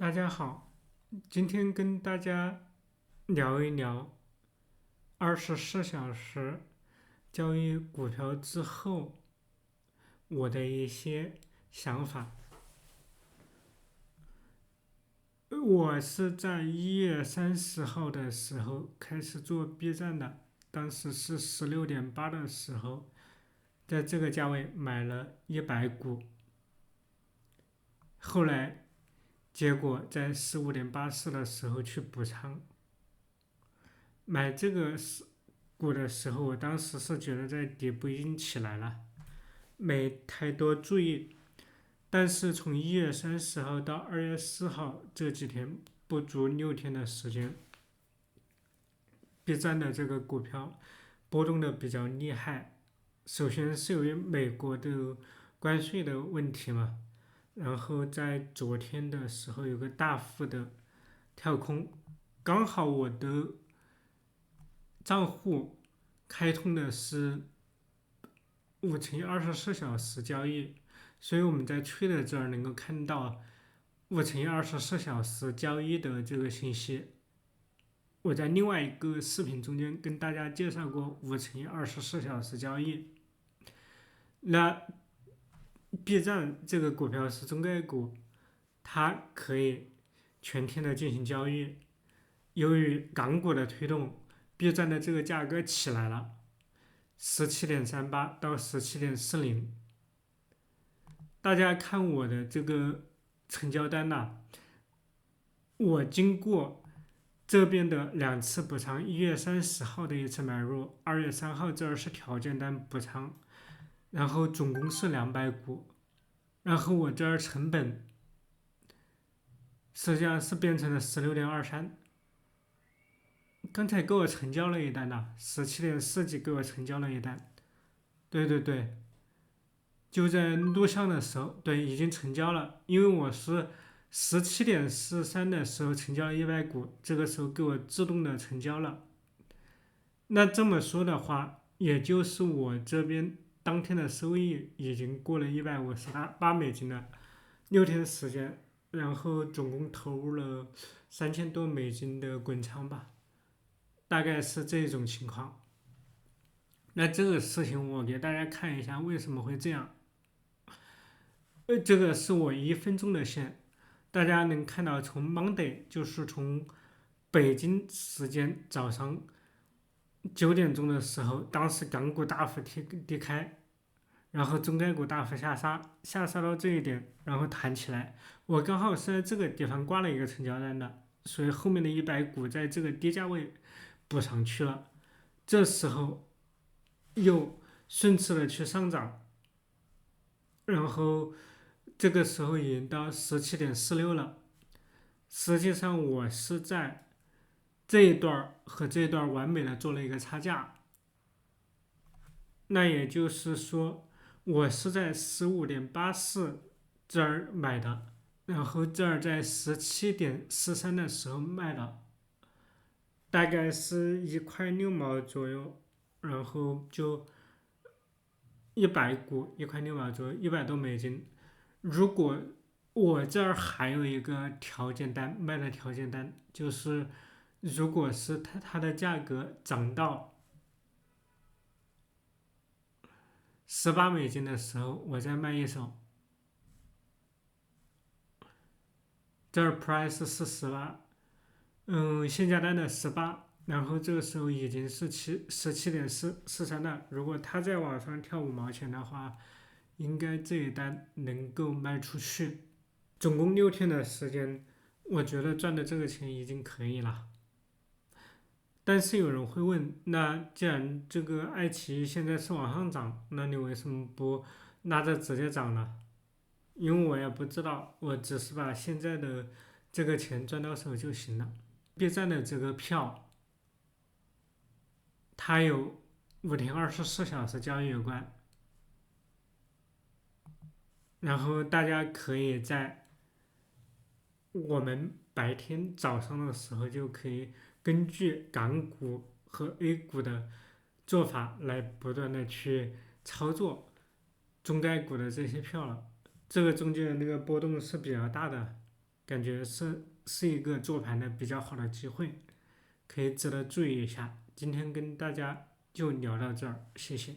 大家好，今天跟大家聊一聊24小时交易股票之后我的一些想法。我是在1月30号的时候开始做 B 站的，当时是16.8的时候，在这个价位买了100股，后来结果在15.84的时候去补仓。买这个股的时候，我当时是觉得在底部已经起来了，没太多注意。但是从1月30号到2月4号这几天，不足6天的时间，B 站的这个股票波动的比较厉害。首先是由于美国的关税的问题嘛，然后在昨天的时候有个大幅的跳空，刚好我的账户开通的是5×24小时交易，所以我们在吹的这儿能够看到5×24小时交易的这个信息。我在另外一个视频中间跟大家介绍过5×24小时交易。那 B 站这个股票是中概股，它可以全天的进行交易。由于港股的推动，B 站的这个价格起来了，17.38到17.40。大家看我的这个成交单呐，我经过这边的2次补仓，1月30号的一次买入，2月3号这儿是条件单补仓，然后总共是200股，然后我这儿成本实际上是变成了16.23。刚才给我成交了一单呐，17.4几给我成交了一单，对对对，就在录像的时候，对，已经成交了，因为我是17.43的时候成交了100股，这个时候给我自动的成交了。那这么说的话，也就是我这边当天的收益已经过了$158了，6天时间，然后总共投入了$3000多的滚仓吧，大概是这种情况。那这个事情我给大家看一下为什么会这样。这个是我1分钟的线，大家能看到从 Monday 就是从北京时间早上9点钟的时候，当时港股大幅低开，然后中概股大幅下杀，下杀到这一点，然后弹起来，我刚好是在这个地方挂了一个成交单的，所以后面的100股在这个低价位补上去了，这时候又顺势的去上涨，然后这个时候已经到17.46了。实际上我是在这一段和这一段完美的做了一个差价，那也就是说我是在15.84这儿买的，然后这儿在17.43的时候卖的，大概是1块6毛左右，然后就100股1块6毛左右，$100多。如果我这儿还有一个条件单卖的条件单，就是如果是它的价格涨到$18的时候，我再卖一手。这儿 price 是18，现价单的18，然后这个时候已经是17.43了。如果它再往上跳5毛钱的话，应该这一单能够卖出去。总共6天的时间，我觉得赚的这个钱已经可以了。但是有人会问，那既然这个爱奇艺现在是往上涨，那你为什么不拉着直接涨呢？因为我也不知道，我只是把现在的这个钱赚到手就行了。B 站的这个票，它有5天24小时交易有关，然后大家可以在我们白天早上的时候就可以根据港股和 A 股的做法来不断的去操作中概股的这些票了。这个中间的那个波动是比较大的，感觉是一个做盘的比较好的机会，可以值得注意一下。今天跟大家就聊到这儿，谢谢。